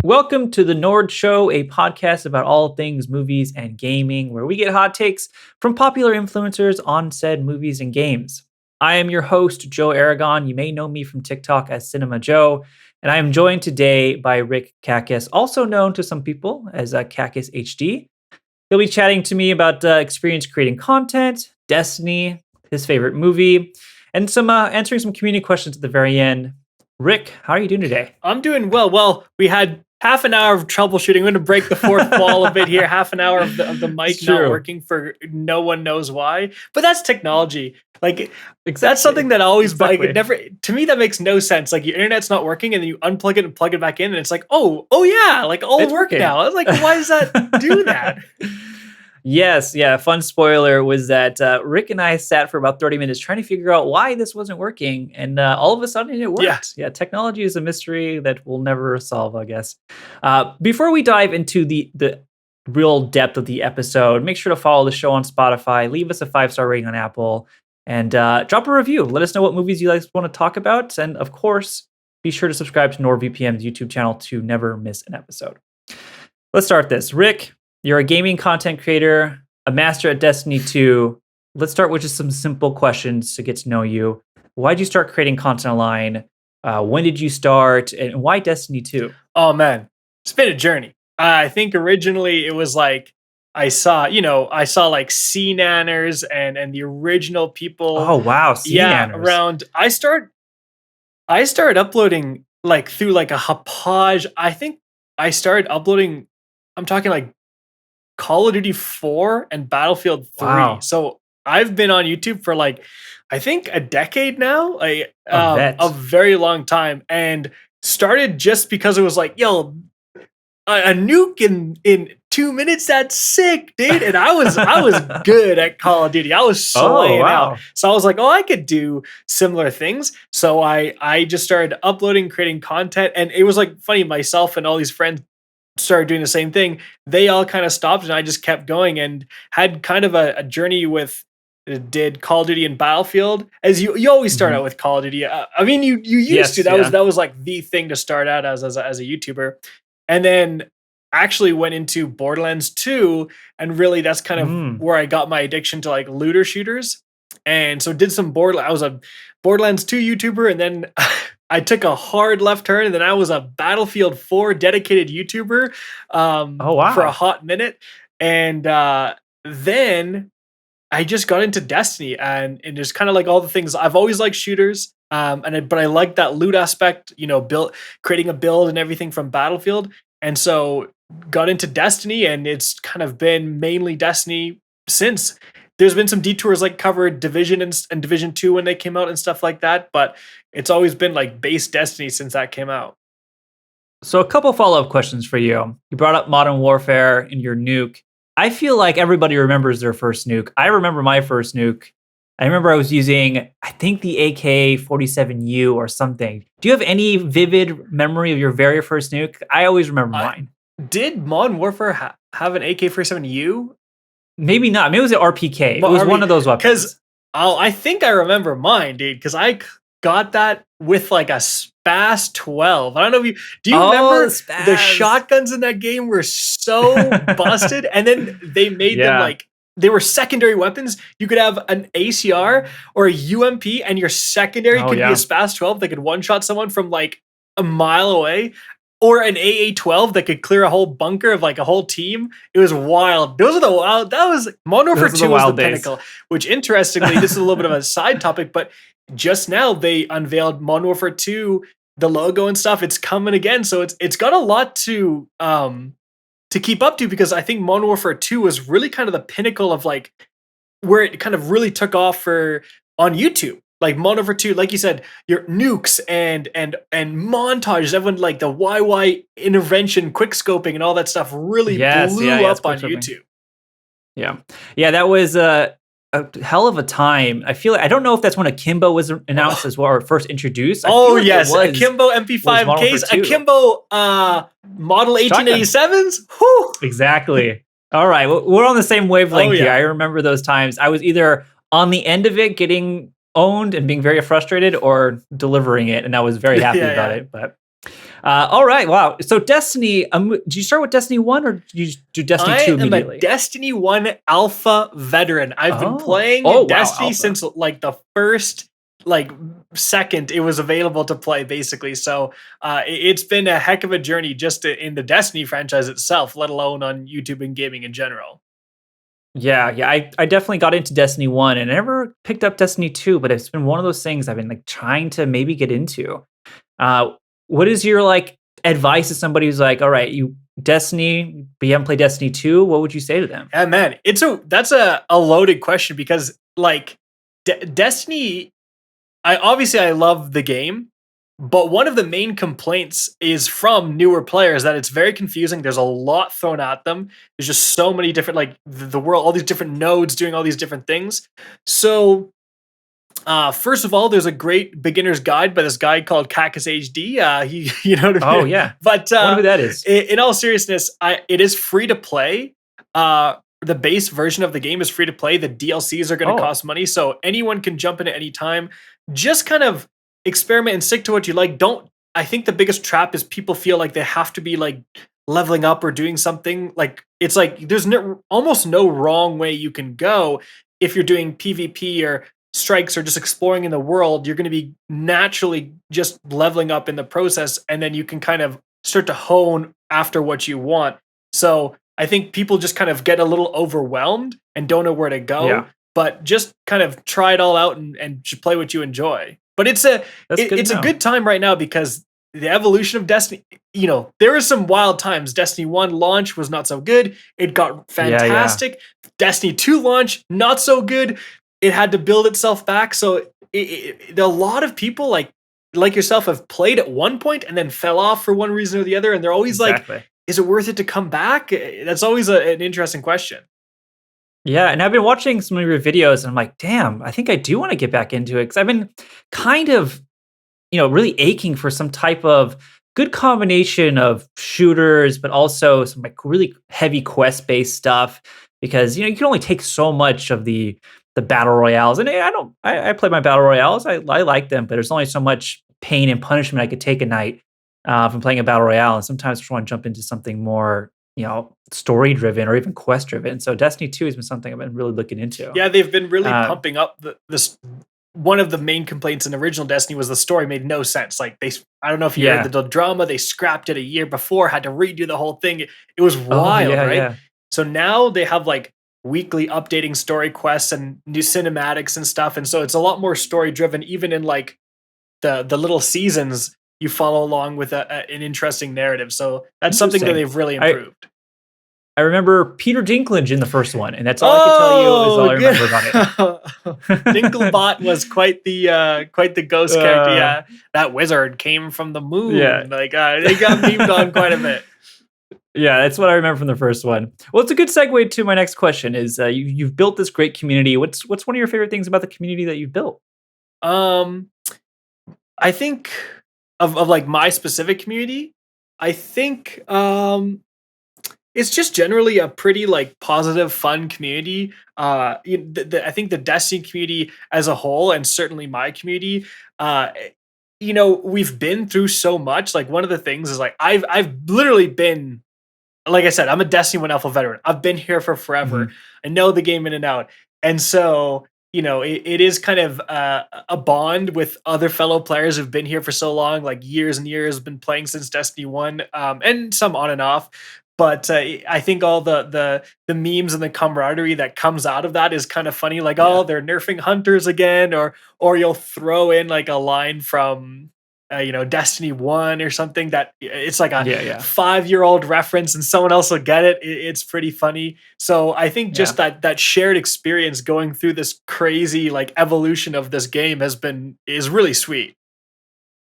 Welcome to the Nord Show, a podcast about all things movies and gaming, where we get hot takes from popular influencers on said movies and games. I am your host, Joe Aragon. You may know me from TikTok as Cinema Joe, and I am joined today by Rick Kakis, also known to some people as Kakis HD. He'll be chatting to me about experience creating content, Destiny, his favorite movie, and some answering some community questions at the very end. Rick, how are you doing today? I'm doing well. Well, we had half an hour of troubleshooting. I'm going to break the fourth wall a bit here. Half an hour of the mic not working for no one knows why. But that's technology. Like that's something that always like it never to me that makes no sense. Like your internet's not working and then you unplug it and plug it back in and it's like, oh yeah, like all it's work now. I was like, why does that do that? Yes, yeah. Fun spoiler was that Rick and I sat for about 30 minutes trying to figure out why this wasn't working, and all of a sudden it worked. Yeah, technology is a mystery that we'll never solve, I guess. Before we dive into the real depth of the episode, make sure to follow the show on Spotify, leave us a 5-star rating on Apple, and drop a review. Let us know what movies you guys want to talk about, and of course, be sure to subscribe to NordVPN's YouTube channel to never miss an episode. Let's start this. Rick, you're a gaming content creator, a master at Destiny 2. Let's start with just some simple questions to get to know you. Why did you start creating content online? When did you start? And why Destiny 2? Oh, man. It's been a journey. I think originally it was like I saw like C-Nanners and the original people. Oh, wow. C-Nanners. Yeah, around. I started uploading like through like a Hauppauge. I think I started uploading, I'm talking like Call of Duty 4 and Battlefield 3. Wow. So I've been on YouTube for like, I think a decade now, a very long time, and started just because it was like, yo, a nuke in 2 minutes, that's sick, dude. And I was good at Call of Duty. I was slaying out. So I was like, I could do similar things. So I just started uploading, creating content, and it was like funny, myself and all these friends started doing the same thing. They all kind of stopped and I just kept going and had kind of a journey with did Call of Duty and Battlefield, as you always start out with Call of Duty. I mean, you used to. That was like the thing to start out as a YouTuber. And then actually went into Borderlands 2, and really that's kind of where I got my addiction to like looter shooters. And so did some I was a Borderlands 2 YouTuber, and then I took a hard left turn, and then I was a Battlefield 4 dedicated YouTuber for a hot minute. And then I just got into Destiny, and just kind of like all the things. I've always liked shooters, but I like that loot aspect, creating a build and everything from Battlefield. And so got into Destiny, and it's kind of been mainly Destiny since. There's been some detours like covered Division and Division 2 when they came out and stuff like that, but it's always been like base Destiny since that came out. So a couple follow-up questions for you. You brought up Modern Warfare and your nuke. I feel like everybody remembers their first nuke. I remember my first nuke. I remember I was using, I think, the AK-47U or something. Do you have any vivid memory of your very first nuke? I always remember mine. Did Modern Warfare have an AK-47U? Maybe not. Maybe it was an RPK. It was one of those weapons. Because I think I remember mine, dude. Because I got that with like a SPAS 12. I don't know if do you remember the shotguns in that game were so busted, and then they made them like they were secondary weapons. You could have an ACR or a UMP, and your secondary could be a SPAS 12 that could one-shot someone from like a mile away. Or an AA-12 that could clear a whole bunker of like a whole team. It was wild. Those are the wild. That was Modern Warfare 2 was the pinnacle. Which interestingly, this is a little bit of a side topic, but just now they unveiled Modern Warfare 2, the logo and stuff. It's coming again, so it's got a lot to keep up to, because I think Modern Warfare 2 was really kind of the pinnacle of like where it kind of really took off on YouTube. Like Modern Warfare 2, like you said, your nukes and montages, everyone like the YY intervention, quick scoping, and all that stuff really blew up on YouTube. Yeah, that was a hell of a time. I feel like, I don't know if that's when Akimbo was announced as well, or first introduced. Yes, Akimbo MP5 case, Akimbo model 1887s. Whew. Exactly. All right, we're on the same wavelength here. I remember those times. I was either on the end of it getting owned and being very frustrated, or delivering it, and I was very happy about it. But All right. Wow. So Destiny, did you start with Destiny 1 or did you do Destiny I 2 am a immediately? Destiny 1 alpha veteran. I've been Oh. playing Oh, wow. Destiny Alpha. since like the first like second it was available to play, basically. So it's been a heck of a journey just in the Destiny franchise itself, let alone on YouTube and gaming in general. Yeah, yeah. I definitely got into Destiny 1 and I never picked up Destiny 2, but it's been one of those things I've been like trying to maybe get into. Uh, what is your like advice to somebody who's like, all right, you Destiny, but you haven't played Destiny 2? What would you say to them? Yeah, man, that's a loaded question because like Destiny, I love the game, but one of the main complaints is from newer players that it's very confusing. There's a lot thrown at them. There's just so many different like the world, all these different nodes doing all these different things. So first of all, there's a great beginner's guide by this guy called Kakus HD. He, you know what I Oh mean? yeah. But I wonder who that is. in all seriousness, it is free to play. The base version of the game is free to play. The DLCs are going to Oh, cost money, so anyone can jump in at any time. Just kind of experiment and stick to what you like. Don't. I think the biggest trap is people feel like they have to be like leveling up or doing something. Like it's like there's almost no wrong way you can go if you're doing PvP or strikes or just exploring in the world. You're going to be naturally just leveling up in the process, and then you can kind of start to hone after what you want. So I think people just kind of get a little overwhelmed and don't know where to go. yeah. But just kind of try it all out and just play what you enjoy. But it's That's good it's to a know. good time right now because the evolution of Destiny, there were some wild times. Destiny 1 launch was not so good. It got Yeah, yeah. fantastic. Destiny 2 launch, not so good. It had to build itself back. So a lot of people like yourself have played at one point and then fell off for one reason or the other. And they're always like, Exactly. is it worth it to come back? That's always an interesting question. Yeah, and I've been watching some of your videos and I'm like, damn, I think I do want to get back into it because I've been kind of, really aching for some type of good combination of shooters, but also some like really heavy quest-based stuff because you can only take so much of the battle royales. And I play my battle royales. I like them, but there's only so much pain and punishment I could take a night from playing a battle royale. And sometimes I just want to jump into something more story driven or even quest driven. So Destiny 2 has been something I've been really looking into. Yeah, they've been really Uh, pumping up this. One of the main complaints in original Destiny was the story made no sense. Like I don't know if you heard yeah. the drama, they scrapped it a year before, had to redo the whole thing. It was Oh wild, yeah, right? yeah. So now they have like weekly updating story quests and new cinematics and stuff. And so it's a lot more story driven, even in like the little seasons you follow along with an interesting narrative. So that's something that Interesting. they've really I improved. I remember Peter Dinklage in the first one, and that's all I can tell you is all I remember about it. Dinklebot was quite the ghost character. Uh, Yeah, that wizard came from the moon. yeah. Like they got memed on quite a bit. Yeah, that's what I remember from the first one. Well, it's a good segue to my next question is you've built this great community. What's one of your favorite things about the community that you've built? Um, I think of like my specific community. I think it's just generally a pretty like positive, fun community. I think the Destiny community as a whole, and certainly my community, we've been through so much. Like one of the things is like I've literally been, like I said, I'm a Destiny 1 Alpha veteran. I've been here for forever. Mhm. I know the game in and out, and so it is kind of a bond with other fellow players who've been here for so long, like years and years, been playing since Destiny 1, and some on and off. But I think all the memes and the camaraderie that comes out of that is kind of funny. Like, Yeah. oh, they're nerfing hunters again, or you'll throw in like a line from Destiny 1 or something that it's like a Yeah, yeah. 5-year-old reference and someone else will get it. It's pretty funny. So I think Yeah. just that shared experience going through this crazy like evolution of this game is really sweet.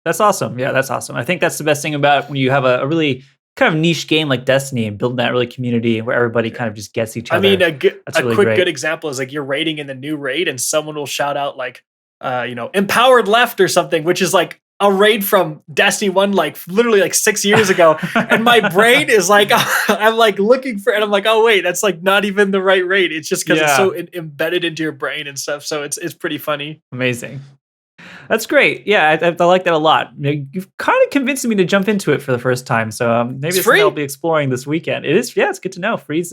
That's awesome. Yeah, that's awesome. I think that's the best thing about when you have a really kind of niche game like Destiny and building that really community where everybody kind of just gets each I other. mean, That's a really quick great. good example is like you're raiding in the new raid and someone will shout out like, empowered left or something, which is like a raid from Destiny 1, like literally like 6 years ago. And my brain is like, I'm like looking for, and I'm like, oh wait, that's like not even the right raid. It's just because it's Yeah. so embedded into your brain and stuff. So it's pretty funny. Amazing. That's great. Yeah, I like that a lot. You've kind of convinced me to jump into it for the first time. So maybe It's it's something free. I'll be exploring this weekend. It is, yeah, it's good to know. Free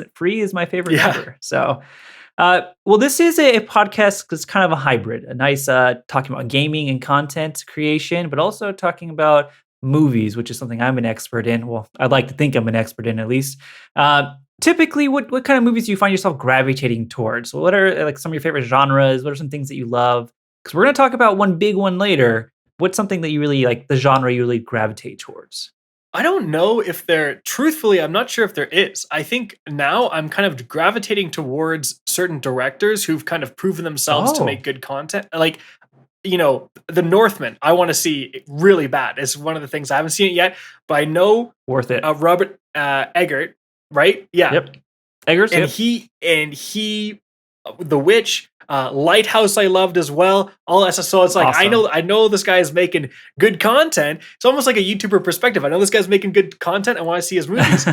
is my favorite Yeah. number. So, well, this is a podcast that's kind of a hybrid. A nice talking about gaming and content creation, but also talking about movies, which is something I'm an expert in. Well, I'd like to think I'm an expert in at least. Typically, what kind of movies do you find yourself gravitating towards? What are like some of your favorite genres? What are some things that you love? Because we're going to talk about one big one later. What's something that you really like, the genre you really gravitate towards? I don't know if truthfully, I'm not sure if there is. I think now I'm kind of gravitating towards certain directors who've kind of proven themselves to make Oh, good content. Like, The Northman, I want to see really bad. It's one of the things I haven't seen it yet, but I know worth it. Robert Eggert, right? Yeah. Yep. Eggers, And yep. he The Witch, Lighthouse I loved as well. All that stuff. So it's like Awesome. I know this guy is making good content. It's almost like a YouTuber perspective. I know this guy's making good content. I want to see his movies.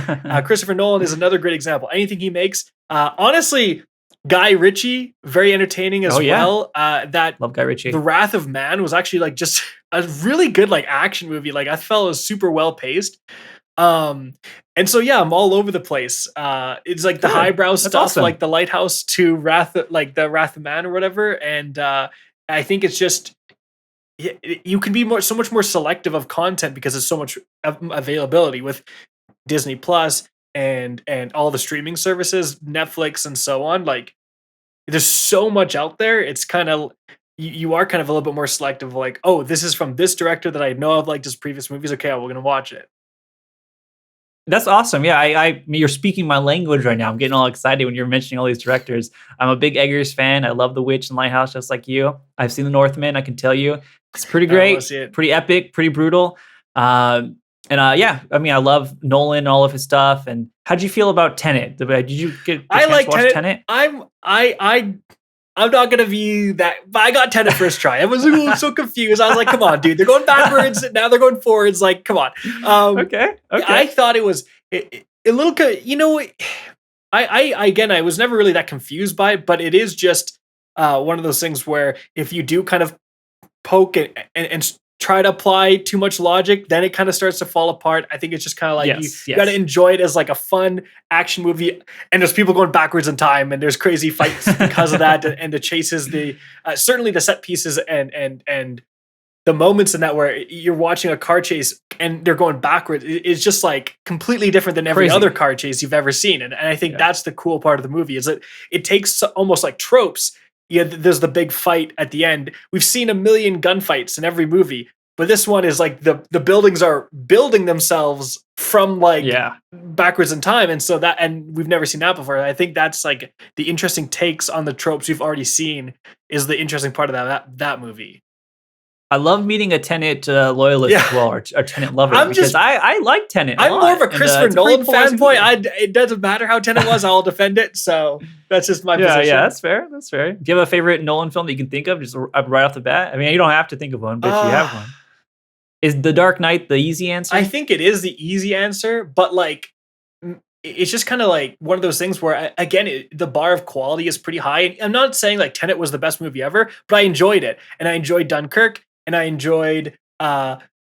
Christopher Nolan is another great example. Anything he makes, honestly, Guy Ritchie, very entertaining as Oh, yeah. well. That Love Guy Ritchie. The Wrath of Man was actually like just a really good like action movie. Like I felt it was super well paced. Um, and so yeah, I'm all over the place. It's like the Good. highbrow That's stuff, awesome. like the Lighthouse to the Wrath of Man or whatever. And I think it's just you can be so much more selective of content because there's so much availability with Disney Plus and all the streaming services, Netflix and so on. Like there's so much out there. It's kind of you are kind of a little bit more selective. Like, oh, this is from this director that I know of, like his previous movies. Okay, we're gonna watch it. That's awesome. Yeah, you're speaking my language right now. I'm getting all excited when you're mentioning all these directors. I'm a big Eggers fan. I love The Witch and Lighthouse just like you. I've seen The Northman. I can tell you it's pretty I want to great, see it. pretty epic, pretty brutal. Yeah, I mean, I love Nolan and all of his stuff. And how'd you feel about Tenet? Did you get the I chance like to watch Tenet. Tenet? I'm not gonna be that, but I got Tenet first try. I was so confused. I was like, come on, dude, they're going backwards, now they're going forwards. Like, come on. Okay. I thought it was a little, I was never really that confused by it, but it is just one of those things where if you do kind of poke and try to apply too much logic, then it kind of starts to fall apart. I think it's just kind of like you got to enjoy it as like a fun action movie, and there's people going backwards in time, and there's crazy fights because of that, and the chases, the certainly the set pieces and the moments in that where you're watching a car chase and they're going backwards. It's just like completely different than every Crazy. other car chase you've ever seen, and I think Yeah. that's the cool part of the movie is that it takes almost like tropes. Yeah, there's the big fight at the end. We've seen a million gunfights in every movie, but this one is like the buildings are building themselves from like Yeah. backwards in time, and we've never seen that before. I think that's like the interesting takes on the tropes we've already seen is the interesting part of that movie. I love meeting a Tenet loyalist as well, or Tenet lover, because I like Tenet. I'm more of a Christopher Nolan fanboy. Movie. It doesn't matter how Tenet was, I'll defend it. So that's just my Yeah, position. yeah, that's fair. That's fair. Do you have a favorite Nolan film that you can think of just right off the bat? I mean, you don't have to think of one, but if you have one, is The Dark Knight the easy answer? I think it is the easy answer, but like it's just kind of like one of those things where again the bar of quality is pretty high. And I'm not saying like Tenet was the best movie ever, but I enjoyed it, and I enjoyed Dunkirk, and I enjoyed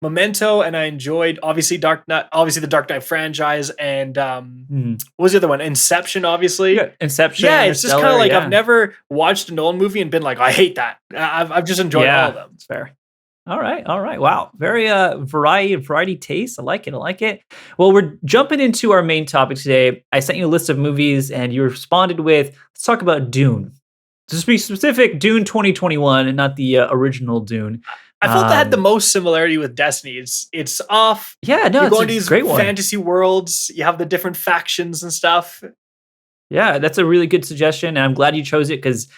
Memento, and I enjoyed obviously the Dark Knight franchise, and what was the other one? Inception, obviously. Yeah, Inception. Yeah, it's just kind of like yeah. I've never watched a Nolan movie and been like, I hate that. I've just enjoyed all of them. It's fair. All right. Wow. Very variety taste. I like it. Well, we're jumping into our main topic today. I sent you a list of movies and you responded with, let's talk about Dune. To be specific, Dune 2021 and not the original Dune. I felt that had the most similarity with Destiny. It's off. Yeah, no, you're it's going a to these great one. fantasy worlds. You have the different factions and stuff. Yeah, that's a really good suggestion, and I'm glad you chose it because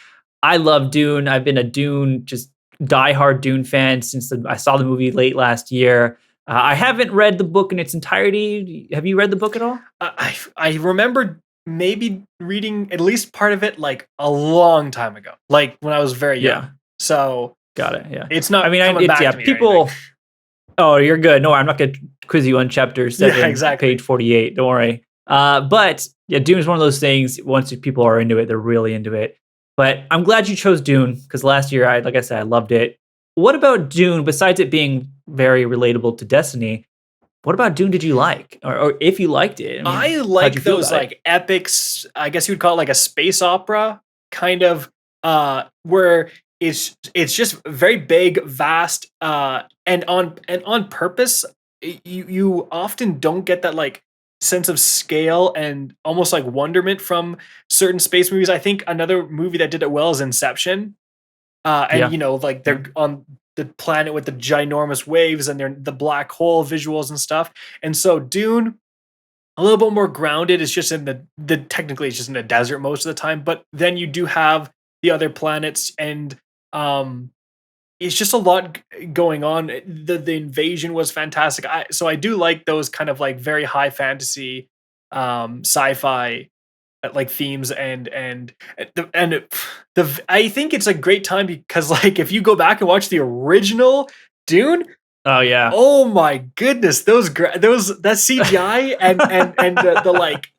I love Dune. I've been a Dune, just diehard Dune fan since I saw the movie late last year. I haven't read the book in its entirety. Have you read the book at all? I remember maybe reading at least part of it like a long time ago, like when I was very young. Yeah. So Got it. Yeah. it's not. I mean, coming back to me or people. anything. Oh, you're good. No, I'm not going to quiz you on chapter 7, exactly. page 48. Don't worry. But yeah, Dune is one of those things. Once people are into it, they're really into it. But I'm glad you chose Dune because last year, like I said, I loved it. what about Dune? Besides it being very relatable to Destiny, what about Dune did you like, or if you liked it? I I mean, how'd you like feel those about it? like epics. I guess you would call it like a space opera kind of, where it's just very big, vast, and on purpose. You often don't get that like sense of scale and almost like wonderment from certain space movies. I think another movie that did it well is Inception. And Yeah, like yeah, they're on the planet with the ginormous waves and they're the black hole visuals and stuff. And so Dune, a little bit more grounded. It's just in the technically it's just in the desert most of the time, but then you do have the other planets and um it's just a lot going on. The invasion was fantastic. So I do like those kind of like very high fantasy sci-fi like themes and I think it's a great time because like if you go back and watch the original Dune, oh yeah, oh my goodness, those that CGI and the like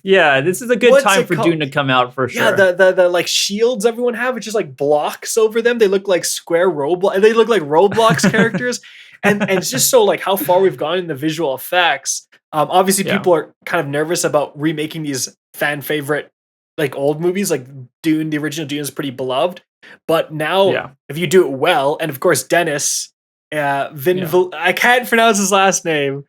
yeah. This is a good what's time it for Dune called? to come out for Yeah, sure. the like shields everyone have, it's just like blocks over them. They look like square Roblox. They look like Roblox characters, and it's just so like how far we've gone in the visual effects. Obviously, Yeah, people are kind of nervous about remaking these fan favorite like old movies. Like Dune, the original Dune is pretty beloved, but now yeah, if you do it well, and of course Dennis, yeah. I can't pronounce his last name.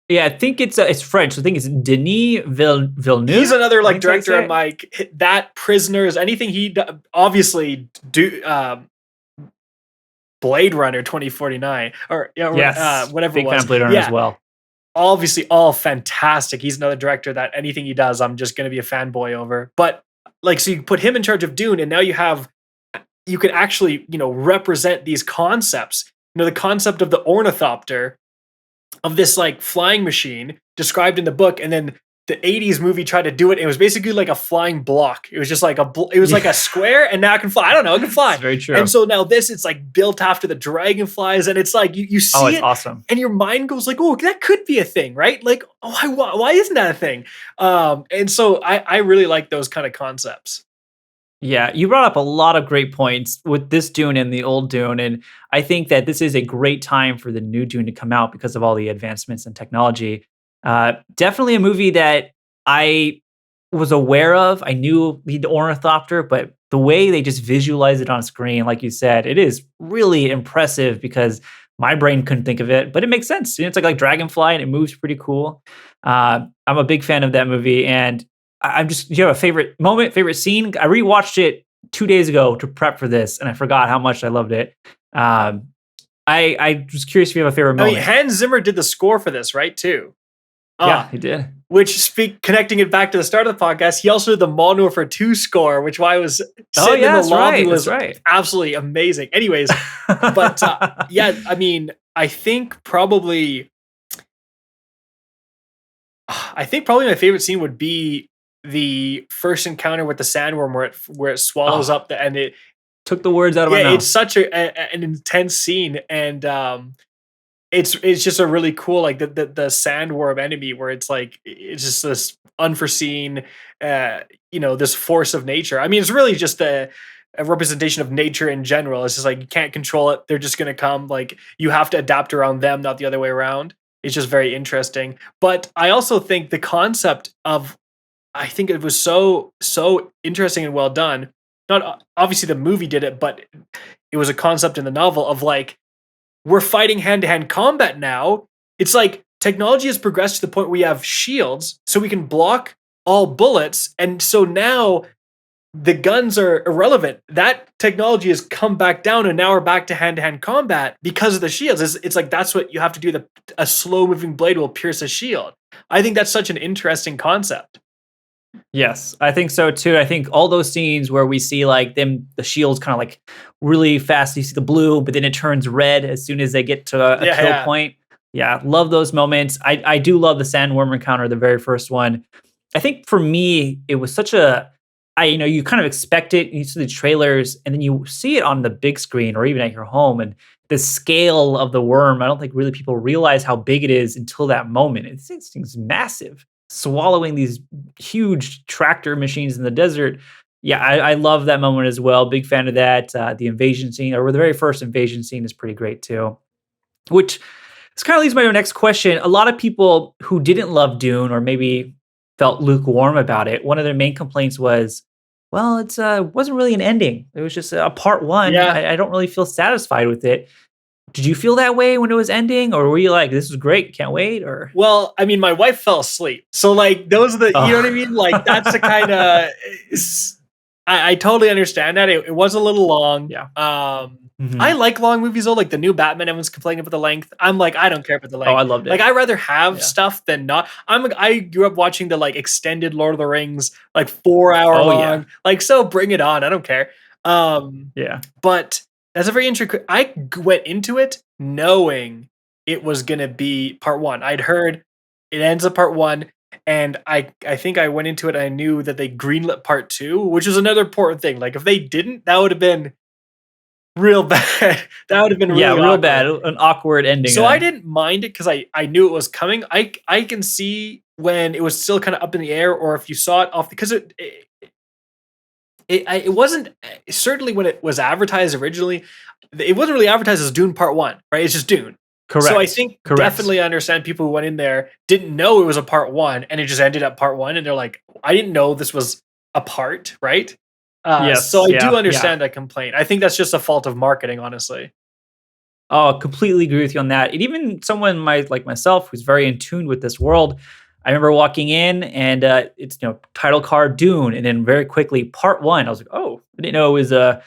Yeah, I think it's French. I think it's Denis He's Villeneuve. another I like think that's how you director say on it. my that Prisoners, anything obviously do Blade Runner 2049 or yeah, Yes, whatever it big fan was. of Blade Runner as Yeah, well. obviously all fantastic. He's another director that anything he does, I'm just gonna be a fanboy over. But like, so you put him in charge of Dune, and now you can actually represent these concepts. The concept of the ornithopter, of this like flying machine described in the book, and then the 80s movie tried to do it. It was basically like a flying block. It was just like it was like Yeah, a square, and now it can fly. I don't know, it can it's fly. very And true. so now this, it's like built after the dragonflies, and it's like you Oh, see it's it, awesome. and your mind goes like, oh, that could be a thing, right? Like, oh, why isn't that a thing? And so I really like those kind of concepts. Yeah, you brought up a lot of great points with this Dune and the old Dune, and I think that this is a great time for the new Dune to come out because of all the advancements in technology. Definitely a movie that I was aware of. I knew the ornithopter, but the way they just visualize it on screen, like you said, it is really impressive because my brain couldn't think of it, but it makes sense. It's like dragonfly and it moves pretty cool. I'm a big fan of that movie, and I'm just, do you have a favorite moment, favorite scene? I rewatched it 2 days ago to prep for this, and I forgot how much I loved it. Um, I was curious if you have a favorite I mean, moment. Hans Zimmer did the score for this, right? Too. Yeah, Ah, he did. which connecting it back to the start of the podcast, he also did the Modern Warfare 2 score, which why I was Oh sitting in yeah, the that's lobby right. That's was right. absolutely amazing. Anyways, but yeah, I mean, I think probably my favorite scene would be the first encounter with the sandworm where it swallows Oh, up and it took the words out of my yeah, it's mouth. such an intense scene, and it's just a really cool like the sandworm enemy where it's like it's just this unforeseen uh this force of nature. I mean, it's really just a representation of nature in general. It's just like you can't control it, they're just going to come, like you have to adapt around them, not the other way around. It's just very interesting. But I also think the concept of, I think it was so interesting and well done. Not obviously the movie did it, but it was a concept in the novel of like, we're fighting hand to hand combat now. It's like technology has progressed to the point where we have shields so we can block all bullets. And so now the guns are irrelevant. That technology has come back down, and now we're back to hand to hand combat because of the shields. It's like that's what you have to do. A slow moving blade will pierce a shield. I think that's such an interesting concept. Yes, I think so too. I think all those scenes where we see like them, the shields kind of like really fast. You see the blue, but then it turns red as soon as they get to a Yeah, kill yeah. point. Yeah, love those moments. I do love the sandworm encounter, the very first one. I think for me, it was such a, you kind of expect it. You see the trailers, and then you see it on the big screen or even at your home, and the scale of the worm. I don't think really people realize how big it is until that moment. It's massive, swallowing these huge tractor machines in the desert. Yeah, I love that moment as well. Big fan of that. The invasion scene, or the very first invasion scene, is pretty great too. Which this kind of leads me to my next question. A lot of people who didn't love Dune, or maybe felt lukewarm about it, one of their main complaints was, "Well, it's wasn't really an ending. It was just a part one. Yeah. I don't really feel satisfied with it." Did you feel that way when it was ending, or were you like, "This is great, can't wait"? Or Well, I mean, my wife fell asleep. So, like, those are the, you know what I oh, mean? Like, that's the kind of, I totally understand that. It was a little long. yeah. I Mhm. like long movies though, like the new Batman, everyone's complaining about the length. I'm like, I don't care about the Oh, I length. loved Like, it. I rather have Yeah. stuff than not. I grew up watching the like extended Lord of the Rings, like 4 hour Oh yeah. long. Like, so bring it on. I don't care. Um, Yeah. but that's a very intricate. Went into it knowing it was gonna be part one. I'd heard it ends at part one, and I think I went into it. I knew that they greenlit part two, which was another important thing. Like if they didn't, that would have been real bad. That would have been Yeah, really real bad. awkward. An awkward ending So I then. didn't mind it because I knew it was coming. I can see when it was still kind of up in the air, or if you saw it off because it wasn't certainly when it was advertised originally. It wasn't really advertised as Dune Part One, right? It's just Dune. So I Correct. think Correct. definitely I understand people who went in there didn't know it was a part one, and it just ended up part one, and they're like, I didn't know this was a part, right? So Yes. I do Yeah. Yeah. understand that complaint. I think that's just a fault of marketing, honestly. Oh, completely agree with you on that. And even someone like myself who's very in tune with this world, I remember walking in and it's title card Dune, and then very quickly part one. I was like, oh, I didn't know it was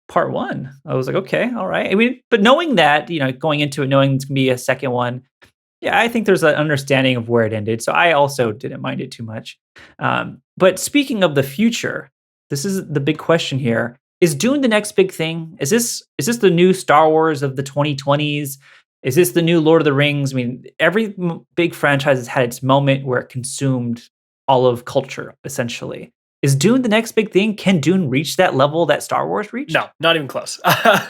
part one. I was like, okay, all right. I mean, but knowing that, going into it, knowing it's gonna be a second one, yeah, I think there's an understanding of where it ended. So I also didn't mind it too much. But speaking of the future, this is the big question here. Is Dune the next big thing? Is this the new Star Wars of the 2020s? Is this the new Lord of the Rings? I mean, every big franchise has had its moment where it consumed all of culture, essentially. Is Dune the next big thing? Can Dune reach that level that Star Wars reached? No, not even close.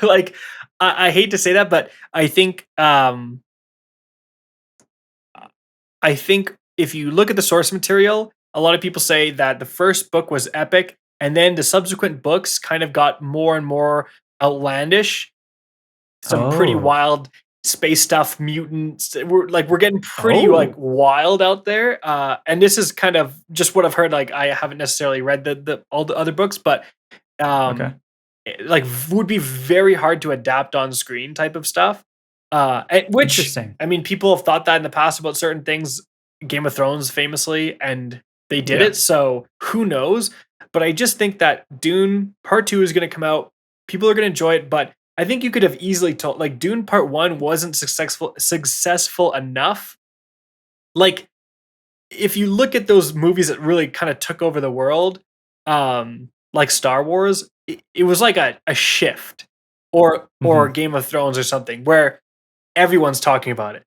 Like I hate to say that, but I think if you look at the source material, a lot of people say that the first book was epic, and then the subsequent books kind of got more and more outlandish. Some pretty Oh, wild space stuff, mutants. We're getting pretty like oh, wild out there. And this is kind of just what I've heard. Like I haven't necessarily read the all the other books, but okay, um, like would be very hard to adapt on screen type of stuff. Which interesting. I mean, people have thought that in the past about certain things. Game of Thrones famously, and they did Yeah. it. So who knows? But I just think that Dune Part Two is going to come out. People are going to enjoy it, but I think you could have easily told like Dune Part One wasn't successful enough. Like if you look at those movies that really kind of took over the world, like Star Wars, it was like a shift, or Mhm. Game of Thrones or something where everyone's talking about it.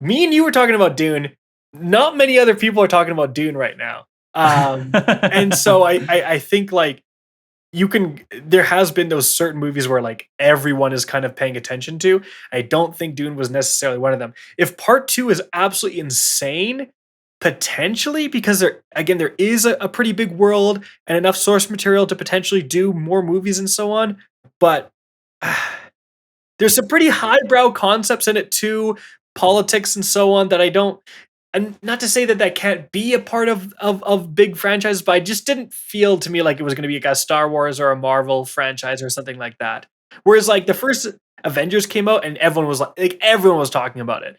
Me and you were talking about Dune. Not many other people are talking about Dune right now. And so I think like you can there has been those certain movies where like everyone is kind of paying attention to. I don't think Dune was necessarily one of them. If part two is absolutely insane, potentially because there is a pretty big world and enough source material to potentially do more movies and so on. But there's some pretty highbrow concepts in it too, politics and so on that I don't. And not to say that that can't be a part of big franchises, but I just didn't feel to me like it was going to be like a Star Wars or a Marvel franchise or something like that. Whereas like the first Avengers came out and everyone was like everyone was talking about it.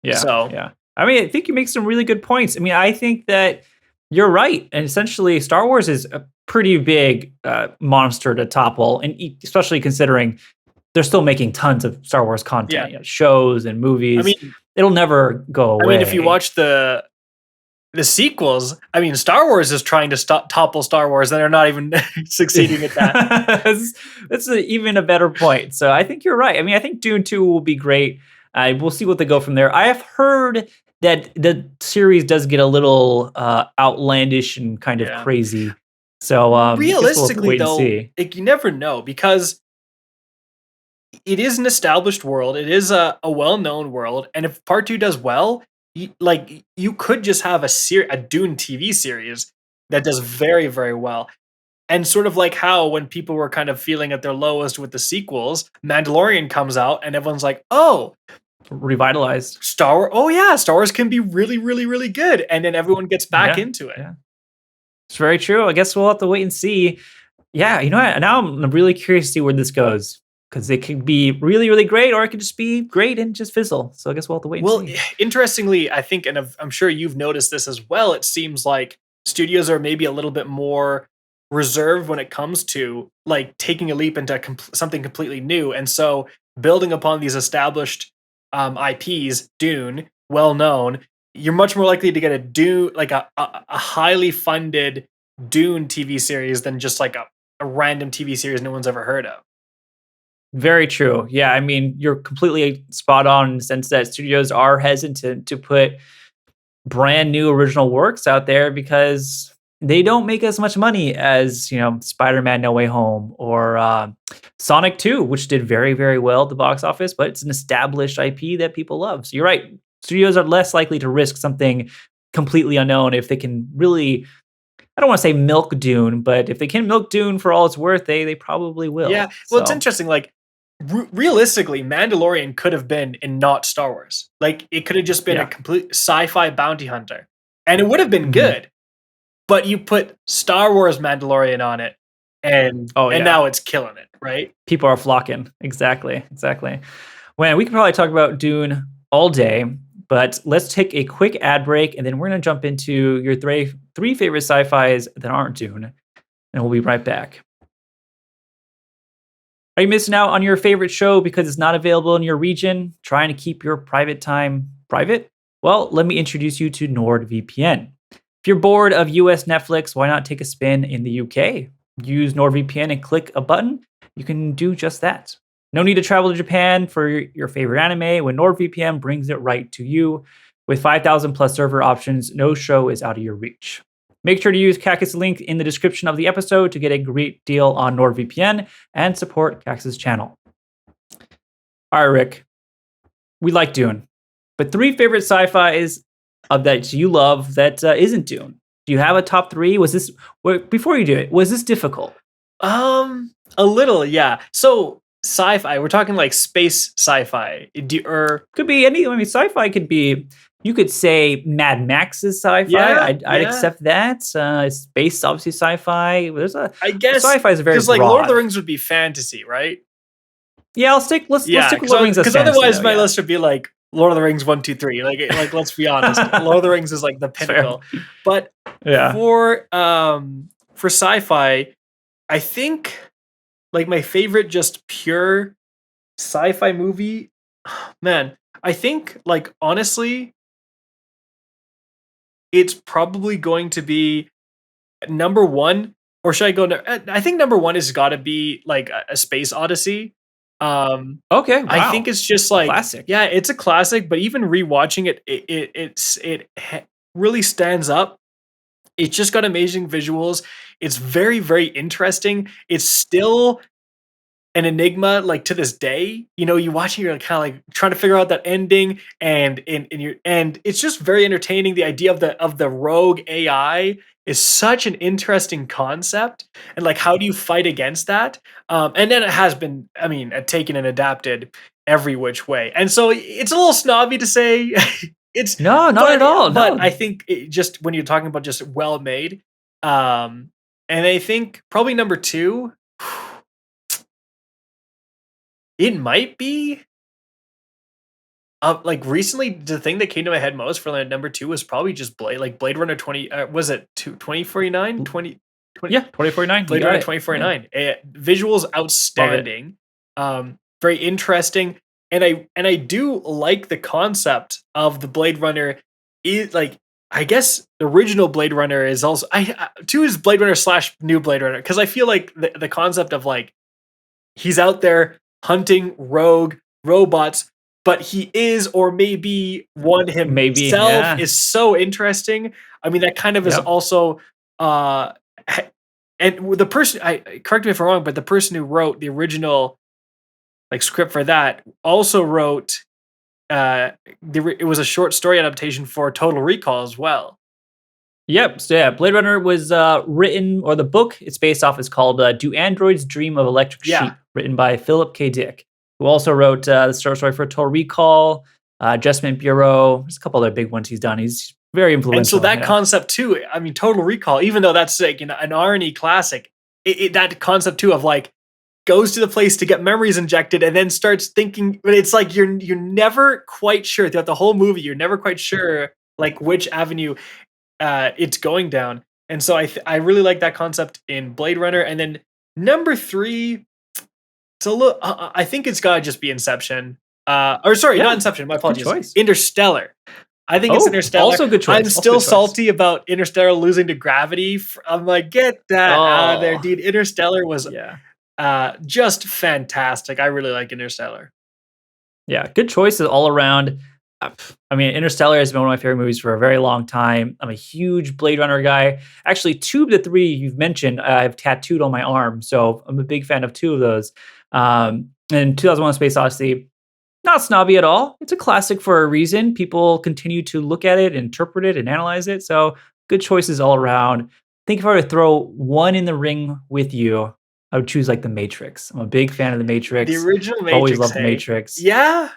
Yeah, So yeah. I mean, I think you make some really good points. I mean, I think that you're right, and essentially, Star Wars is a pretty big monster to topple, and especially considering they're still making tons of Star Wars yeah, content, shows and I movies. mean, It'll never go if you away. watch the sequels, I mean, Star Wars is trying to topple Star Wars, and they're not even succeeding at that. That's even a better point. So I think you're right. I mean, I think Dune 2 will be great. We'll see what they go from there. I have heard that the series does get a little outlandish and kind of Yeah. crazy. So I guess we'll have to Realistically, wait and though, see. like you never know because it is an established world. It is a well-known world, and if part two does well, you could just have a Dune TV series that does very very well. And sort of like how when people were kind of feeling at their lowest with the sequels, Mandalorian comes out and everyone's like, oh, Revitalized. Star Wars. Oh yeah, Star Wars can be really, really, really good. And then everyone gets back Yeah, into it. yeah. It's very true. I guess we'll have to wait and see. Yeah, you know what? Now I'm really curious to see where this goes because it could be really, really great, or it could just be great and just fizzle. So I guess we'll have to wait and Well, see. interestingly, I think, and I'm sure you've noticed this as well, it seems like studios are maybe a little bit more reserved when it comes to like taking a leap into something completely new. And so building upon these established IPs, Dune, well known, you're much more likely to get a Dune, like a highly funded Dune TV series than just like a random TV series no one's ever heard of. Very true. Yeah, I mean, you're completely spot on in the sense that studios are hesitant to put brand new original works out there because they don't make as much money as, Spider-Man No Way Home or Sonic 2, which did very, very well at the box office, but it's an established IP that people love. So you're right. Studios are less likely to risk something completely unknown if they can really, I don't want to say milk Dune, but if they can milk Dune for all it's worth, they probably will. Yeah. Well, it's So, interesting. Like, realistically, Mandalorian could have been in not Star Wars. Like, it could have just been a yeah. complete sci-fi bounty hunter, and it would have been Mhm. good. But you put Star Wars Mandalorian on it, and Oh, yeah. now it's killing it, right? People are flocking. Exactly. Exactly. Man, we could probably talk about Dune all day, but let's take a quick ad break and then we're going to jump into your three favorite sci-fis that aren't Dune, and we'll be right back. Are you missing out on your favorite show because it's not available in your region? Trying to keep your private time private? Well, let me introduce you to NordVPN. If you're bored of US Netflix, why not take a spin in the UK? Use NordVPN and click a button. You can do just that. No need to travel to Japan for your favorite anime when NordVPN brings it right to you. With 5,000 plus server options, no show is out of your reach. Make sure to use Cactus link in the description of the episode to get a great deal on NordVPN and support Cactus channel. All right, Rick, we like Dune, but three favorite sci-fis that you love that isn't Dune. Do you have a top three? Before you do it, was this difficult? A little, yeah. So sci-fi, we're talking like space sci-fi. Could be any. I mean, sci-fi could be. You could say Mad Max is sci-fi. Yeah, I'd yeah. accept that. Space, obviously, sci-fi. I guess sci-fi is very because like broad. Lord of the Rings would be fantasy, right? Yeah, let's stick with Lord of the Rings as because fantasy, otherwise though, my yeah. list would be like Lord of the Rings 1, 2, 3. Like let's be honest, Lord of the Rings is like the Fair. pinnacle. But Yeah. for sci-fi, I think like my favorite just pure sci-fi movie, man, I think like honestly, it's probably going to be number one, or should I go? I think number one has got to be like a Space Odyssey. Okay. Wow. I think it's just like classic. Yeah, it's a classic. But even rewatching it, it really stands up. It's just got amazing visuals. It's very, very interesting. It's still an enigma, like to this day. You watch it, you're kind of like trying to figure out that ending, and it's just very entertaining. The idea of the rogue AI is such an interesting concept, and like how do you fight against that? And then it has been, I mean, taken and adapted every which way, and so it's a little snobby to say it's No, not at all. but No. I think just when you're talking about just well made, and I think probably number two. It might be. Like recently, the thing that came to my head most for like number two was probably just Blade Runner 20. Was it 2049? 20, Yeah, 2049. Blade Runner 2049. Visuals outstanding. Very interesting, and I do like the concept of the Blade Runner. Is like, I guess the original Blade Runner is also two is Blade Runner / new Blade Runner, because I feel like the concept of like he's out there hunting rogue robots, but he is or maybe one himself is so interesting. I mean, that kind of is also and the person, correct me if I'm wrong, but the person who wrote the original like script for that also wrote it was a short story adaptation for Total Recall as well. Yep. So yeah, Blade Runner was written, or the book it's based off is called "Do Androids Dream of Electric Yeah. Sheep," written by Philip K. Dick, who also wrote the story for Total Recall, Adjustment Bureau. There's a couple other big ones he's done. He's very And so influential. that Yeah. concept too, I mean, Total Recall, even though that's like an R&E classic, that concept too of like goes to the place to get memories injected and then starts thinking, but it's like you're never quite sure throughout the whole movie. You're never quite sure like which avenue it's going down. And so I really like that concept in Blade Runner. And then number 3, it's a little. I think it's gotta just be Inception. Or sorry, Yeah. not Inception. My Good apologies. choice. Interstellar. I think it's Oh, Interstellar. also good choice. I'm Also still good choice. salty about Interstellar losing to Gravity. I'm like, get that out of there, Oh. dude. Interstellar was Yeah. just fantastic. I really like Interstellar. Yeah, good choices all around. I mean, Interstellar has been one of my favorite movies for a very long time. I'm a huge Blade Runner guy. Actually, 2 of the 3 you've mentioned, I've tattooed on my arm, so I'm a big fan of 2 of those. And 2001: Space Odyssey, not snobby at all. It's a classic for a reason. People continue to look at it, interpret it, and analyze it. So good choices all around. I think if I were to throw one in the ring with you, I would choose like The Matrix. I'm a big fan of The Matrix. The original Matrix. Always loved The hey? Matrix. Yeah.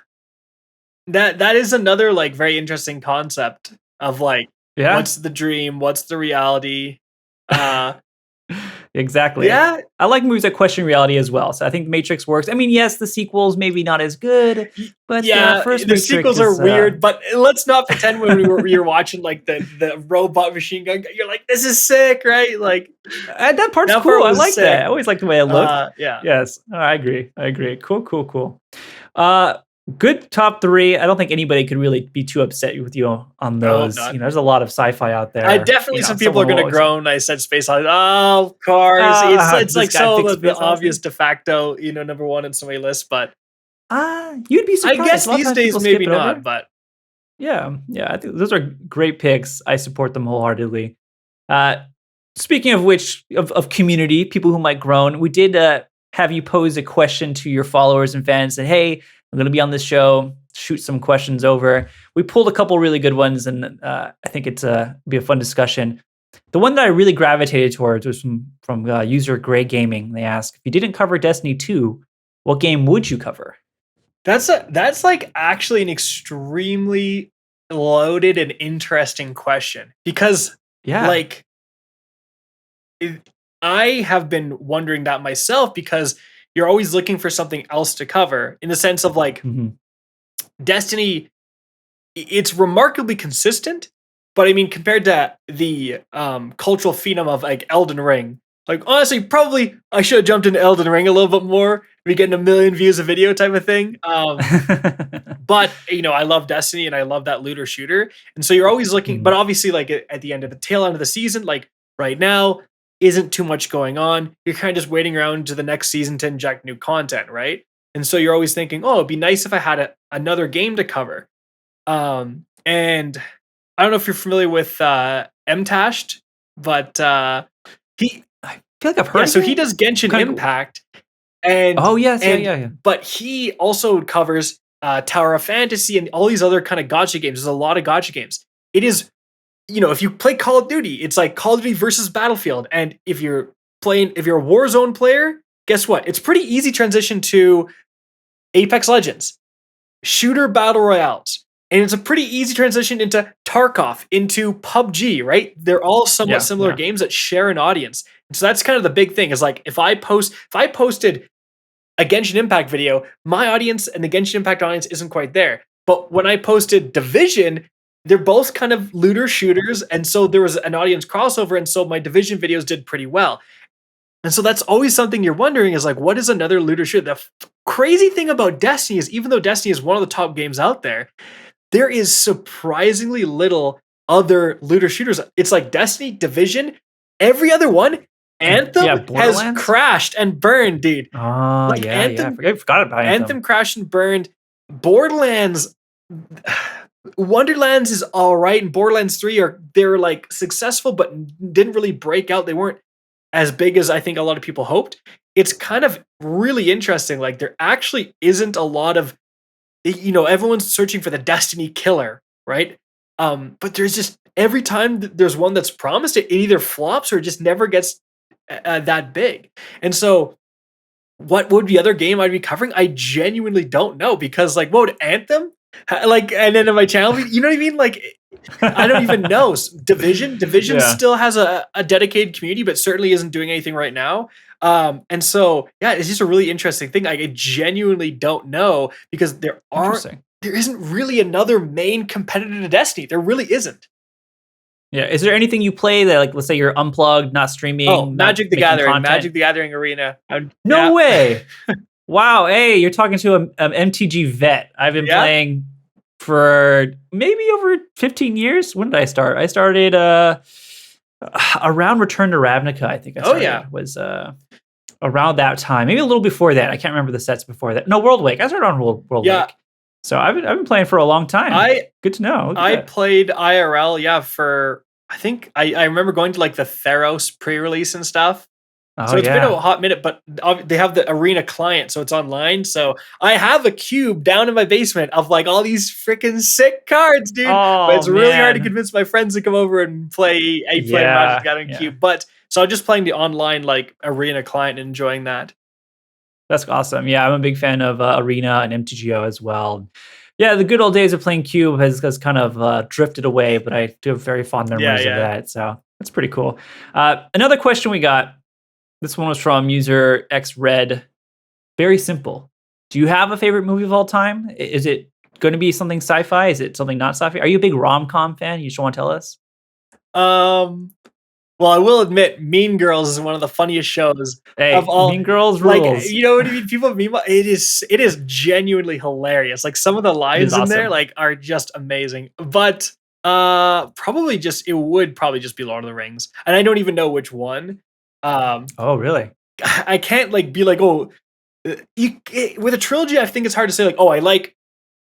That is another like very interesting concept of like Yeah. what's the dream, what's the reality. Exactly. Yeah, I like movies that question reality as well. So I think Matrix works. I mean, yes, the sequels maybe not as good, but yeah. first The Matrix sequels is, are weird, but let's not pretend when you're watching like the robot machine gun, you're like, this is sick, right? Like that part's that cool. part I was like sick. that. I always like the way it looked. Yeah. Yes, I agree. I agree. Cool. Good top 3. I don't think anybody could really be too upset with you on those. not. There's a lot of sci-fi out there. I definitely some people are someone will gonna always- groan. I said Space Odyssey. Oh, cars. It's this like guy so picks the Space Odyssey? obvious de facto, number 1 in so many lists, but You'd be I surprised. guess A lot of these times days people skip maybe it over. not, but Yeah. I think those are great picks. I support them wholeheartedly. Speaking of which, of community, people who might groan, we did have you pose a question to your followers and fans. That hey, I'm going to be on this show. Shoot some questions over. We pulled a couple really good ones, and I think it's be a fun discussion. The one that I really gravitated towards was from user Gray Gaming. They asked, if you didn't cover Destiny 2, what game would you cover? that's like actually an extremely loaded and interesting question because Yeah. like I have been wondering that myself because you're always looking for something else to cover in the sense of like Mhm. Destiny, it's remarkably consistent, but I mean, compared to the cultural phenom of like Elden Ring, like honestly, probably I should have jumped into Elden Ring a little bit more. Be getting 1 million views a video type of thing. But I love Destiny and I love that looter shooter, and so you're always looking. Mhm. But obviously, like at the end of the tail end of the season, like right now, isn't too much going on. You're kind of just waiting around to the next season to inject new content, right? And so you're always thinking, oh, it'd be nice if I had another game to cover. And I don't know if you're familiar with Mtashed, but he I feel like I've heard. yeah, of so it. he does Genshin Kinda- Impact, and Oh yes, and yeah. but he also covers Tower of Fantasy and all these other kind of gacha games. There's a lot of gacha games. It is, if you play Call of Duty, it's like Call of Duty versus Battlefield. And if you're a Warzone player, guess what? It's pretty easy transition to Apex Legends, shooter battle royales. And it's a pretty easy transition into Tarkov, into PUBG, right? They're all somewhat similar games that share an audience. And so that's kind of the big thing is like if I posted a Genshin Impact video, my audience and the Genshin Impact audience isn't quite there. But when I posted Division, they're both kind of looter shooters. And so there was an audience crossover. And so my Division videos did pretty well. And so that's always something you're wondering is like, what is another looter shooter? The crazy thing about Destiny is even though Destiny is one of the top games out there is surprisingly little other looter shooters. It's like Destiny, Division, every other one. Anthem has crashed and burned, dude. Oh, Like, yeah. Anthem- I forgot about Anthem crashed and burned. Borderlands, Wonderlands is all right, and Borderlands 3 they're like successful, but didn't really break out. They weren't as big as I think a lot of people hoped. It's kind of really interesting. Like there actually isn't a lot of, everyone's searching for the Destiny killer, right? But there's just every time there's one that's promised, it either flops or it just never gets that big. And so, what would the other game I'd be covering? I genuinely don't know because, like, what would Anthem? Like, and then on my channel, you know what I mean? Like, I don't even know. Division Yeah. still has a dedicated community, but certainly isn't doing anything right now. And so, yeah, it's just a really interesting thing. I genuinely don't know because Interesting. there isn't really another main competitor to Destiny. There really isn't. Yeah. Is there anything you play that, like, let's say you're unplugged, not streaming, Oh, not Magic the making Gathering, content? Magic the Gathering Arena. No Yeah. way. Wow. Hey, you're talking to an MTG vet. I've been Yeah. playing for maybe over 15 years. When did I start? I started around Return to Ravnica, I think I started. yeah. Was around that time. Maybe a little before that. I can't remember the sets before that. No, Worldwake. I started on Worldwake. Yeah. So I've been playing for a long time. Good to know. Look at I that. played IRL, for I think I remember going to like the Theros pre-release and stuff. Oh, So it's been yeah. a hot minute, but they have the Arena client, so it's online. So I have a cube down in my basement of like all these freaking sick cards, dude. Oh, But it's really hard to man. convince my friends to come over and play Magic Yeah, the Gathering yeah. cube. But so I'm just playing the online like Arena client and enjoying that. That's awesome. Yeah, I'm a big fan of Arena and MTGO as well. Yeah, the good old days of playing Cube has kind of drifted away, but I do have very fond memories Yeah. of that. So that's pretty cool. Another question we got. This one was from user XRed. Very simple. Do you have a favorite movie of all time? Is it going to be something sci-fi? Is it something not sci-fi? Are you a big rom-com fan? You just want to tell us? Well, I will admit, Mean Girls is one of the funniest shows Hey, of all. Mean Girls Like, rules. you know what I mean? People meme it is genuinely hilarious. Like some of the lines in there awesome. like are just amazing. But it would probably just be Lord of the Rings. And I don't even know which one. Oh, really? I can't like be like, oh, with a trilogy, I think it's hard to say like, oh, I like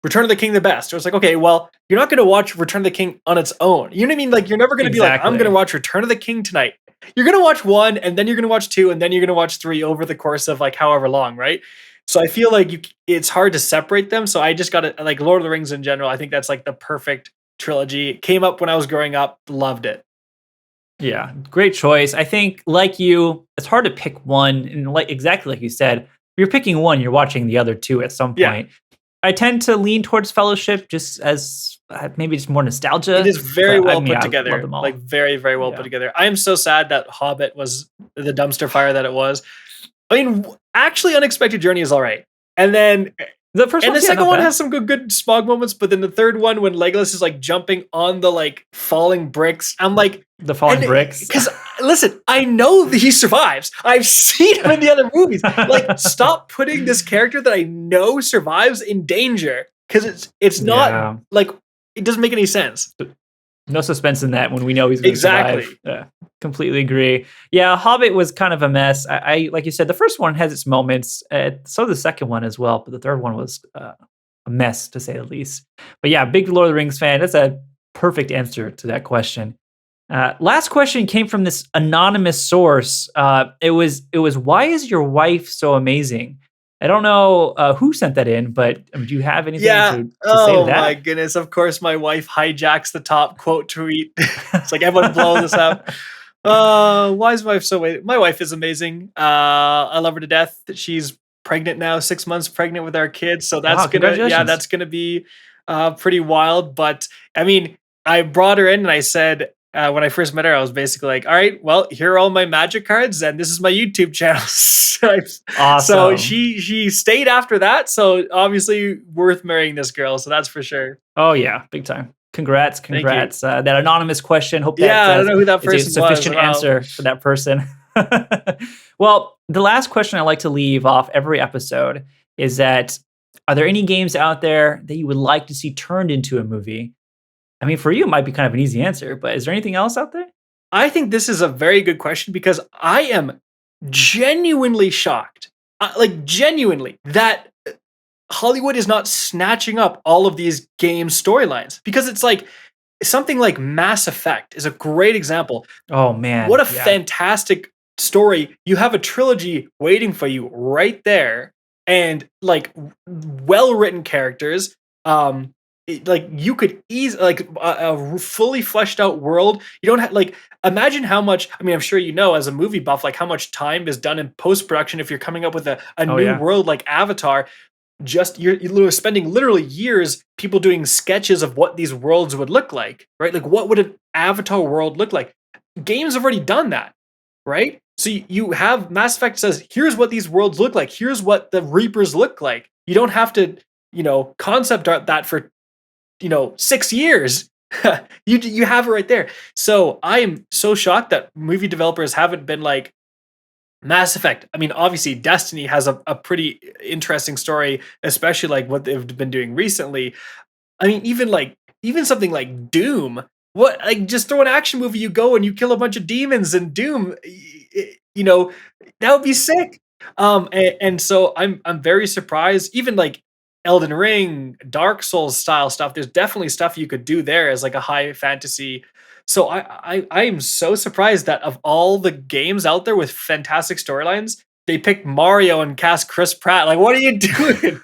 Return of the King the best. Or it's like, okay, well, you're not going to watch Return of the King on its own. You know what I mean? Like, you're never going to be like, I'm Exactly. going to watch Return of the King tonight. You're going to watch one, and then you're going to watch two, and then you're going to watch three over the course of like however long, right? So I feel like it's hard to separate them. So I just got to like Lord of the Rings in general. I think that's like the perfect trilogy. It came up when I was growing up, loved it. Yeah, great choice. I think, like you, it's hard to pick one, and like exactly like you said, if you're picking one, you're watching the other two at some Yeah. point. I tend to lean towards Fellowship, just as maybe just more nostalgia. It is very but, well I mean, put I together. love them all. Like very, very well Yeah. put together. I am so sad that Hobbit was the dumpster fire that it was. I mean, actually, Unexpected Journey is all right. And then the first and the one's, yeah, second not one bad. has some good Smog moments, but then the third one when Legolas is like jumping on the like falling bricks, I'm like the falling bricks. Because listen, I know that he survives. I've seen him in the other movies. Like, stop putting this character that I know survives in danger because it's not Yeah. like it doesn't make any sense. No suspense in that when we know he's going to Exactly. survive. Yeah, completely agree. Yeah, Hobbit was kind of a mess. I like you said, the first one has its moments. So the second one as well, but the third one was a mess to say the least. But yeah, big Lord of the Rings fan. That's a perfect answer to that question. Last question came from this anonymous source. It was why is your wife so amazing? I don't know who sent that in, but do you have anything to say to Oh that? my goodness. Of course, my wife hijacks the top quote tweet. It's like everyone blow this up. Why is my wife so amazing? My wife is amazing. I love her to death. She's pregnant now, 6 months pregnant with our kids. So that's Wow, congratulations. that's gonna be pretty wild. But I mean, I brought her in and I said, when I first met her, I was basically like, all right, well, here are all my magic cards, and this is my YouTube channel. Awesome. So she stayed after that. So obviously worth marrying this girl. So that's for sure. Oh yeah, big time. Congrats. That anonymous question. Hope that I don't know who that is a person sufficient was. Wow. answer for that person. Well, the last question I like to leave off every episode is that are there any games out there that you would like to see turned into a movie? I mean, for you, it might be kind of an easy answer, but is there anything else out there? I think this is a very good question because I am genuinely shocked, like genuinely, that Hollywood is not snatching up all of these game storylines because it's like something like Mass Effect is a great example. Oh man, What a yeah. fantastic story. You have a trilogy waiting for you right there and like well-written characters. like you could easily like a fully fleshed out world. You don't have like imagine how much. I mean, I'm sure you know as a movie buff, like how much time is done in post production if you're coming up with a Oh new yeah. world like Avatar. Just you're spending literally years people doing sketches of what these worlds would look like, right? Like what would an Avatar world look like? Games have already done that, right? So you have Mass Effect says, here's what these worlds look like. Here's what the Reapers look like. You don't have to, concept art that for 6 years. You have it right there. So I am so shocked that movie developers haven't been like Mass Effect. I mean, obviously Destiny has a pretty interesting story, especially like what they've been doing recently. I mean, even something like Doom. What like just throw an action movie, you go and you kill a bunch of demons in Doom. That would be sick. And so I'm very surprised. Even like Elden Ring, Dark Souls style stuff. There's definitely stuff you could do there as like a high fantasy. So I am so surprised that of all the games out there with fantastic storylines, they picked Mario and cast Chris Pratt. Like, what are you doing?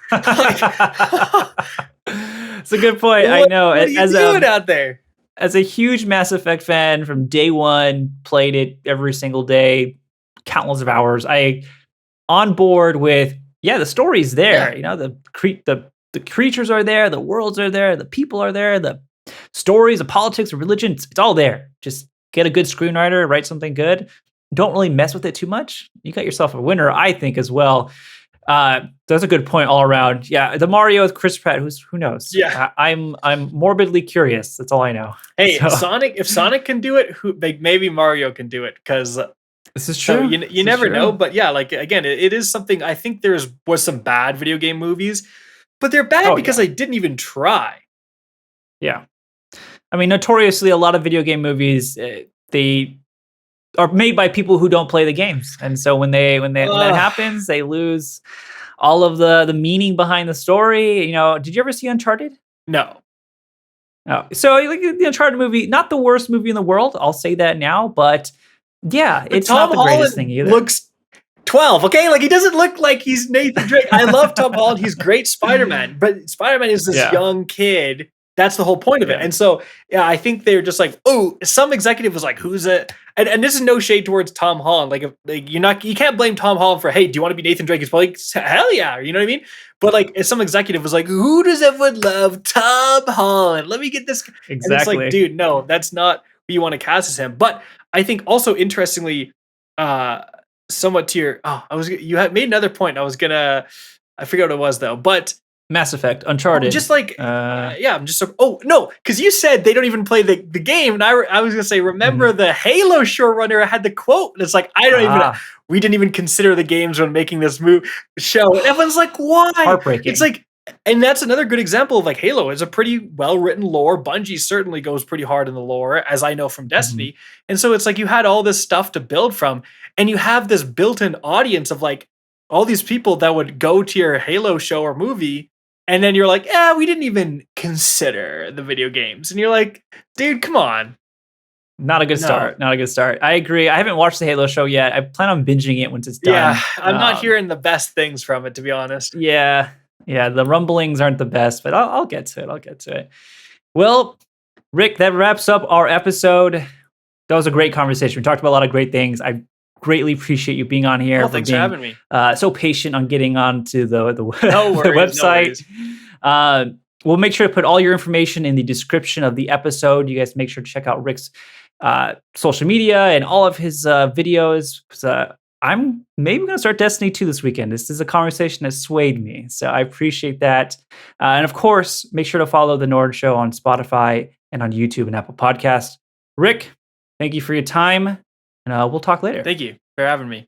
It's a good point. I know. What are you doing out there? As a huge Mass Effect fan from day one, played it every single day, countless of hours. I on board with the story's there. Yeah. The creatures are there, the worlds are there, the people are there, the stories, the politics, the religion, it's all there. Just get a good screenwriter, write something good. Don't really mess with it too much. You got yourself a winner, I think, as well. That's a good point all around. Yeah, the Mario with Chris Pratt. Who knows? Yeah, I'm morbidly curious. That's all I know. Hey, so. If Sonic can do it, maybe Mario can do it because this is true. So you never know. But yeah, like again, it is something. I think was some bad video game movies, but they're bad because they didn't even try. Yeah, I mean, notoriously, a lot of video game movies they are made by people who don't play the games, and so when that happens, they lose all of the meaning behind the story. Did you ever see Uncharted? No. Oh, so like the Uncharted movie, not the worst movie in the world. I'll say that now, but yeah, it's Tom not the greatest Holland thing either. Looks 12, okay? Like he doesn't look like he's Nathan Drake. I love Tom Holland. He's great Spider-Man, but Spider-Man is this young kid. That's the whole point of it. And so, yeah, I think they're just like, oh, some executive was like, who's it? And this is no shade towards Tom Holland. Like you can't blame Tom Holland for, hey, do you want to be Nathan Drake? He's probably like, hell yeah. You know what I mean? But like, if some executive was like, who does everyone love? Tom Holland. Let me get this. Exactly. And it's like, dude, no, that's not who you want to cast as him. But I think also interestingly, somewhat to your, you had made another point. I forget what it was though, but Mass Effect, Uncharted. Just like, I'm just so. Oh no, because you said they don't even play the game, and I was gonna say, remember the Halo showrunner had the quote, and it's like we didn't even consider the games when making this show, and everyone's like, why? Heartbreaking. It's like, and that's another good example of like Halo is a pretty well written lore. Bungie certainly goes pretty hard in the lore, as I know from Destiny, and so it's like you had all this stuff to build from, and you have this built-in audience of like all these people that would go to your Halo show or movie. And then you're like, we didn't even consider the video games. And you're like, dude, come on. Not a good start. Not a good start. I agree. I haven't watched the Halo show yet. I plan on binging it once it's done. Yeah, I'm not hearing the best things from it, to be honest. Yeah. The rumblings aren't the best, but I'll get to it. Well, Rick, that wraps up our episode. That was a great conversation. We talked about a lot of great things. I greatly appreciate you being on here. Thanks for having me. So patient on getting onto the website. We'll make sure to put all your information in the description of the episode. You guys make sure to check out Rick's social media and all of his videos. I'm maybe going to start Destiny 2 this weekend. This is a conversation that swayed me, so I appreciate that. And of course, make sure to follow The Nord Show on Spotify and on YouTube and Apple Podcasts. Rick, thank you for your time. And we'll talk later. Thank you for having me.